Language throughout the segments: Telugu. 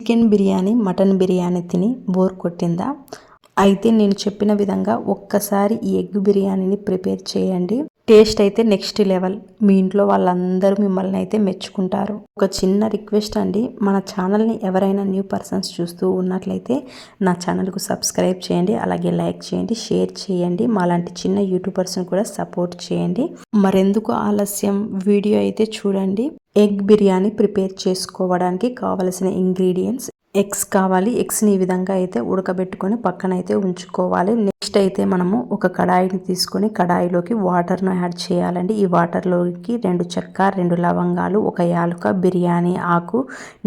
చికెన్ బిర్యానీ మటన్ బిర్యానీ తిని బోర్ కొట్టిందా? అయితే నేను చెప్పిన విధంగా ఒక్కసారి ఈ ఎగ్ బిర్యానీని ప్రిపేర్ చేయండి. టేస్ట్ అయితే నెక్స్ట్ లెవెల్. మీ ఇంట్లో వాళ్ళందరూ మిమ్మల్ని అయితే మెచ్చుకుంటారు. ఒక చిన్న రిక్వెస్ట్ అండి, మన ఛానల్ని ఎవరైనా న్యూ పర్సన్స్ చూస్తూ ఉన్నట్లయితే నా ఛానల్కు సబ్స్క్రైబ్ చేయండి, అలాగే లైక్ చేయండి, షేర్ చేయండి. మాలాంటి చిన్న యూట్యూబర్స్ని కూడా సపోర్ట్ చేయండి. మరెందుకు ఆలస్యం, వీడియో అయితే చూడండి. ఎగ్ బిర్యానీ ప్రిపేర్ చేసుకోవడానికి కావలసిన ఇంగ్రీడియంట్స్: ఎగ్స్ కావాలి. ఎగ్స్ని ఈ విధంగా అయితే ఉడకబెట్టుకొని పక్కన అయితే ఉంచుకోవాలి. నెక్స్ట్ అయితే మనము ఒక కడాయిని తీసుకొని కడాయిలోకి వాటర్ను యాడ్ చేయాలండి. ఈ వాటర్లోకి 2 చెక్క, 2 లవంగాలు, 1 యాలుక, బిర్యానీ ఆకు,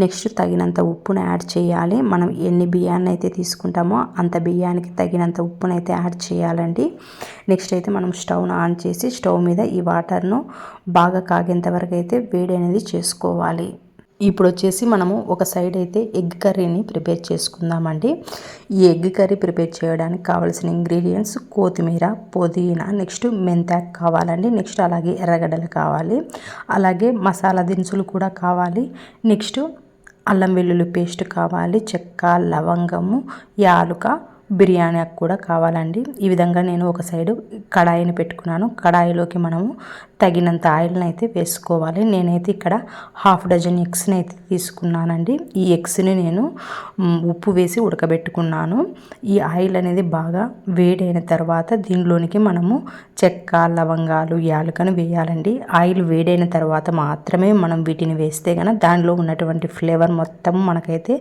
నెక్స్ట్ తగినంత ఉప్పును యాడ్ చేయాలి. మనం ఎన్ని బియ్యాన్ని అయితే తీసుకుంటామో అంత బియ్యానికి తగినంత ఉప్పును అయితే యాడ్ చేయాలండి. నెక్స్ట్ అయితే మనం స్టవ్ను ఆన్ చేసి స్టవ్ మీద ఈ వాటర్ను బాగా కాగేంత వరకు అయితే వేడి అనేది చేసుకోవాలి. ఇప్పుడు వచ్చేసి మనము ఒక సైడ్ అయితే ఎగ్ కర్రీని ప్రిపేర్ చేసుకుందామండి. ఈ ఎగ్ కర్రీ ప్రిపేర్ చేయడానికి కావాల్సిన ఇంగ్రీడియంట్స్: కొత్తిమీర, పుదీనా, నెక్స్ట్ మెంతాకు కావాలండి, నెక్స్ట్ అలాగే ఎర్రగడ్డలు కావాలి, అలాగే మసాలా దినుసులు కూడా కావాలి, నెక్స్ట్ అల్లం వెల్లుల్లి పేస్ట్ కావాలి, చెక్క, లవంగము, యాలుక, బిర్యానీ ఆకు కూడా కావాలండి. ఈ విధంగా నేను ఒక సైడు కడాయిని పెట్టుకున్నాను. కడాయిలోకి మనము తగినంత ఆయిల్ని అయితే వేసుకోవాలి. నేనైతే ఇక్కడ 1/2 డజన్ ఎగ్స్ని అయితే తీసుకున్నానండి. ఈ ఎగ్స్ని నేను ఉప్పు వేసి ఉడకబెట్టుకున్నాను. ఈ ఆయిల్ అనేది బాగా వేడైన తర్వాత దీనిలోనికి మనము చెక్క, లవంగాలు, యాలుకను వేయాలండి. ఆయిల్ వేడైన తర్వాత మాత్రమే మనం వీటిని వేస్తే కనుక దానిలో ఉన్నటువంటి ఫ్లేవర్ మొత్తం మనకైతే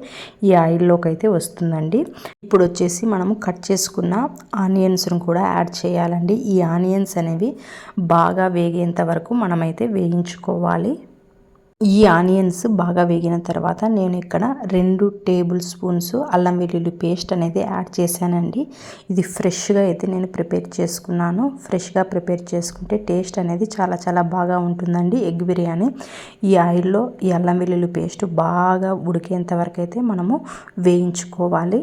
ఈ ఆయిల్లోకి అయితే వస్తుందండి. ఇప్పుడు వచ్చేసి మనము కట్ చేసుకున్న ఆనియన్స్ను కూడా యాడ్ చేయాలండి. ఈ ఆనియన్స్ అనేవి బాగా వేగేంత వరకు మనమైతే వేయించుకోవాలి. ఈ ఆనియన్స్ బాగా వేగిన తర్వాత నేను ఇక్కడ 2 టేబుల్ స్పూన్స్ అల్లం వెల్లుల్లి పేస్ట్ అనేది యాడ్ చేశానండి. ఇది ఫ్రెష్గా అయితే నేను ప్రిపేర్ చేసుకున్నాను. ఫ్రెష్గా ప్రిపేర్ చేసుకుంటే టేస్ట్ అనేది చాలా చాలా బాగా ఉంటుందండి ఎగ్ బిర్యానీ. ఈ ఆయిల్లో ఈ అల్లం వెల్లుల్లి పేస్ట్ బాగా ఉడికేంత వరకు అయితే మనము వేయించుకోవాలి.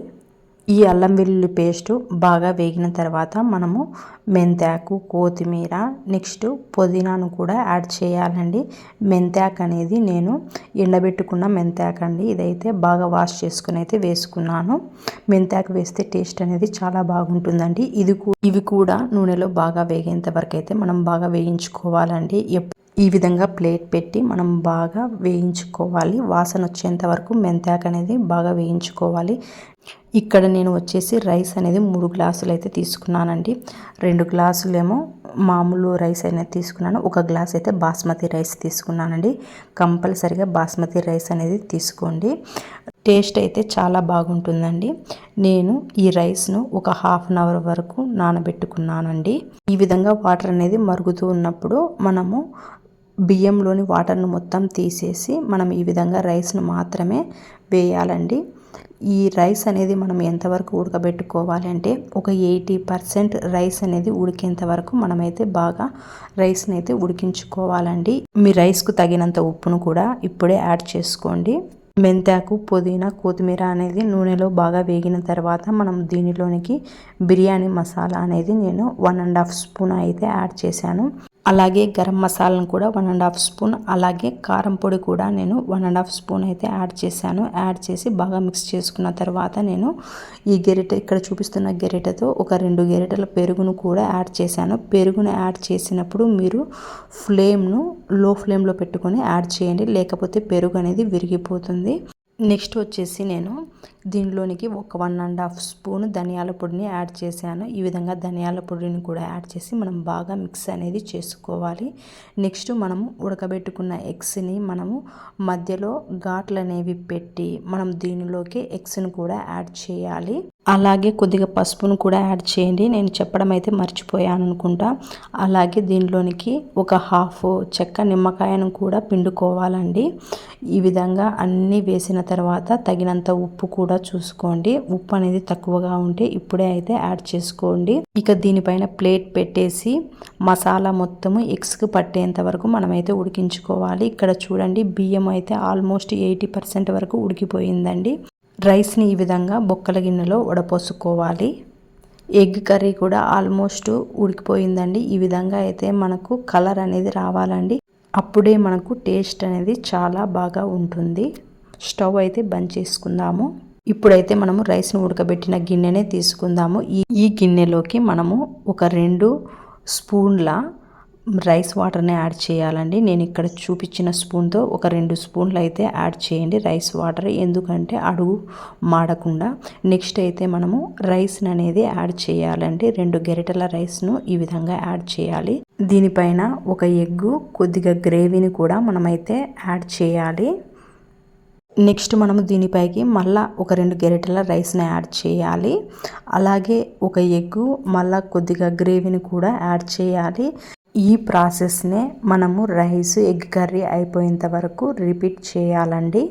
ఈ అల్లం వెల్లుల్లి పేస్టు బాగా వేగిన తర్వాత మనము మెంతాకు, కొత్తిమీర, నెక్స్ట్ పుదీనాను కూడా యాడ్ చేయాలండి. మెంతాకు అనేది నేను ఎండబెట్టుకున్న మెంతాకు అండి. ఇదైతే బాగా వాష్ చేసుకుని అయితే వేసుకున్నాను. మెంతాకు వేస్తే టేస్ట్ అనేది చాలా బాగుంటుందండి. ఇవి కూడా నూనెలో బాగా వేగేంత వరకు అయితే మనం బాగా వేయించుకోవాలండి. ఈ విధంగా ప్లేట్ పెట్టి మనం బాగా వేయించుకోవాలి. వాసన వచ్చేంత వరకు మెంతాకు అనేది బాగా వేయించుకోవాలి. ఇక్కడ నేను వచ్చేసి రైస్ అనేది 3 గ్లాసులు అయితే తీసుకున్నానండి. 2 గ్లాసులేమో మామూలు రైస్ అనేది తీసుకున్నాను. 1 గ్లాస్ అయితే బాస్మతి రైస్ తీసుకున్నానండి. కంపల్సరిగా బాస్మతి రైస్ అనేది తీసుకోండి. టేస్ట్ అయితే చాలా బాగుంటుందండి. నేను ఈ రైస్ను ఒక 1/2 అవర్ వరకు నానబెట్టుకున్నానండి. ఈ విధంగా వాటర్ అనేది మరుగుతూ ఉన్నప్పుడు మనము బియ్యంలోని వాటర్ను మొత్తం తీసేసి మనం ఈ విధంగా రైస్ను మాత్రమే వేయాలండి. ఈ రైస్ అనేది మనం ఎంతవరకు ఉడకబెట్టుకోవాలి అంటే ఒక 80% రైస్ అనేది ఉడికేంత వరకు మనమైతే బాగా రైస్ని అయితే ఉడికించుకోవాలండి. మీ రైస్కు తగినంత ఉప్పును కూడా ఇప్పుడే యాడ్ చేసుకోండి. మెంతాకు, పుదీనా, కొత్తిమీర అనేది నూనెలో బాగా వేగిన తర్వాత మనం దీనిలోనికి బిర్యానీ మసాలా అనేది నేను 1.5 స్పూన్ అయితే యాడ్ చేశాను. అలాగే గరం మసాలాను కూడా 1.5 స్పూన్, అలాగే కారం పొడి కూడా నేను 1.5 స్పూన్ అయితే యాడ్ చేశాను. యాడ్ చేసి బాగా మిక్స్ చేసుకున్న తర్వాత నేను ఈ గెరిట ఇక్కడ చూపిస్తున్న గెరిటతో ఒక 2 గెరిటల పెరుగును కూడా యాడ్ చేశాను. పెరుగును యాడ్ చేసినప్పుడు మీరు ఫ్లేమ్ను లో ఫ్లేమ్లో పెట్టుకొని యాడ్ చేయండి, లేకపోతే పెరుగు అనేది విరిగిపోతుంది. నెక్స్ట్ వచ్చేసి నేను దీనిలోనికి ఒక 1.5 స్పూన్ ధనియాల పొడిని యాడ్ చేశాను. ఈ విధంగా ధనియాల పొడిని కూడా యాడ్ చేసి మనం బాగా మిక్స్ అనేది చేసుకోవాలి. నెక్స్ట్ మనము ఉడకబెట్టుకున్న ఎగ్స్ని మనము మధ్యలో ఘాట్లు అనేవి పెట్టి మనం దీనిలోకి ఎగ్స్ని కూడా యాడ్ చేయాలి. అలాగే కొద్దిగా పసుపును కూడా యాడ్ చేయండి. నేను చెప్పడం అయితే మర్చిపోయాను అనుకుంటా. అలాగే దీనిలోనికి ఒక 1/2 చెక్క నిమ్మకాయను కూడా పిండుకోవాలండి. ఈ విధంగా అన్నీ వేసిన తర్వాత తగినంత ఉప్పు కూడా చూసుకోండి. ఉప్పు అనేది తక్కువగా ఉంటే ఇప్పుడే అయితే యాడ్ చేసుకోండి. ఇక దీనిపైన ప్లేట్ పెట్టేసి మసాలా మొత్తము ఎగ్స్కి పట్టేంత వరకు మనమైతే ఉడికించుకోవాలి. ఇక్కడ చూడండి, బియ్యం అయితే ఆల్మోస్ట్ 80% వరకు ఉడికిపోయిందండి. రైస్ని ఈ విధంగా బొక్కల గిన్నెలో వడపోసుకోవాలి. ఎగ్ కర్రీ కూడా ఆల్మోస్ట్ ఉడికిపోయిందండి. ఈ విధంగా అయితే మనకు కలర్ అనేది రావాలండి. అప్పుడే మనకు టేస్ట్ అనేది చాలా బాగా ఉంటుంది. స్టవ్ అయితే బంద్ చేసుకుందాము. ఇప్పుడైతే మనము రైస్ను ఉడకబెట్టిన గిన్నెనే తీసుకుందాము. ఈ గిన్నెలోకి మనము ఒక 2 స్పూన్ల రైస్ వాటర్ని యాడ్ చేయాలండి. నేను ఇక్కడ చూపించిన స్పూన్తో ఒక 2 స్పూన్లు అయితే యాడ్ చేయండి రైస్ వాటర్, ఎందుకంటే అడుగు మాడకుండా. నెక్స్ట్ అయితే మనము రైస్ని అనేది యాడ్ చేయాలండి. 2 గరిటెల రైస్ను ఈ విధంగా యాడ్ చేయాలి. దీనిపైన ఒక ఎగ్గు, కొద్దిగా గ్రేవీని కూడా మనమైతే యాడ్ చేయాలి. నెక్స్ట్ మనము దీనిపైకి మళ్ళా ఒక 2 గరిటెల రైస్ని యాడ్ చేయాలి. అలాగే ఒక ఎగ్గు, మళ్ళా కొద్దిగా గ్రేవీని కూడా యాడ్ చేయాలి. ఈ ప్రాసెస్నే మనము రైస్ ఎగ్ కర్రీ అయిపోయేంత వరకు రిపీట్ చేయాలండి.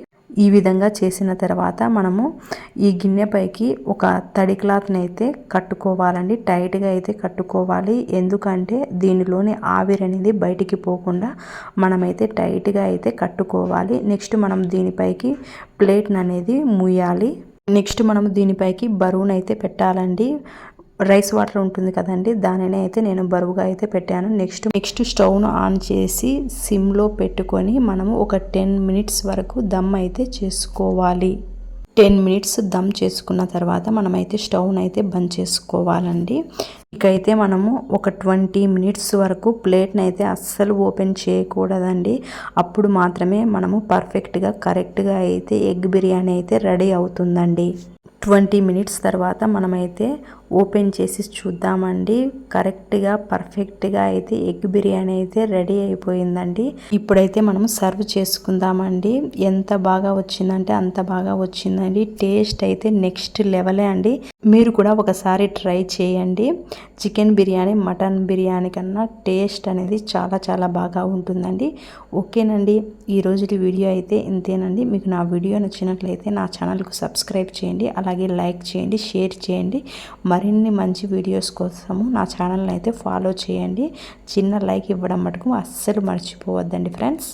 ఈ విధంగా చేసిన తర్వాత మనము ఈ గిన్నెపైకి ఒక తడి క్లాత్ని అయితే కట్టుకోవాలండి. టైట్గా అయితే కట్టుకోవాలి, ఎందుకంటే దీనిలోని ఆవిరి అనేది బయటికి పోకుండా మనమైతే టైట్గా అయితే కట్టుకోవాలి. నెక్స్ట్ మనం దీనిపైకి ప్లేట్ని అనేది మూయాలి. నెక్స్ట్ మనం దీనిపైకి బరువునైతే పెట్టాలండి. రైస్ వాటర్ ఉంటుంది కదండి, దానిని అయితే నేను బరువుగా అయితే పెట్టాను. నెక్స్ట్ స్టవ్ను ఆన్ చేసి సిమ్లో పెట్టుకొని మనము ఒక 10 మినిట్స్ వరకు దమ్ అయితే చేసుకోవాలి. 10 మినిట్స్ దమ్ చేసుకున్న తర్వాత మనమైతే స్టవ్ను అయితే బంద్ చేసుకోవాలండి. ఇకైతే మనము ఒక 20 మినిట్స్ వరకు ప్లేట్ని అయితే అస్సలు ఓపెన్ చేయకూడదండి. అప్పుడు మాత్రమే మనము పర్ఫెక్ట్గా కరెక్ట్గా అయితే ఎగ్ బిర్యానీ అయితే రెడీ అవుతుందండి. 20 మినిట్స్ తర్వాత మనమైతే ఓపెన్ చేసి చూద్దామండి. కరెక్ట్గా పర్ఫెక్ట్గా అయితే ఎగ్ బిర్యానీ అయితే రెడీ అయిపోయిందండి. ఇప్పుడైతే మనం సర్వ్ చేసుకుందామండి. ఎంత బాగా వచ్చిందంటే అంత బాగా వచ్చిందండి. టేస్ట్ అయితే నెక్స్ట్ లెవెలే అండి. మీరు కూడా ఒకసారి ట్రై చేయండి. చికెన్ బిర్యానీ మటన్ బిర్యానీ కన్నా టేస్ట్ అనేది చాలా చాలా బాగా ఉంటుందండి. ఓకేనండి, ఈరోజు వీడియో అయితే ఇంతేనండి. మీకు నా వీడియో నచ్చినట్లయితే నా ఛానల్కు సబ్స్క్రైబ్ చేయండి, అలాగే లైక్ చేయండి, షేర్ చేయండి. మరిన్ని మంచి వీడియోస్ కోసము నా ఛానల్ని అయితే ఫాలో చేయండి. చిన్న లైక్ ఇవ్వడం మటుకు అస్సలు మర్చిపోవద్దండి ఫ్రెండ్స్.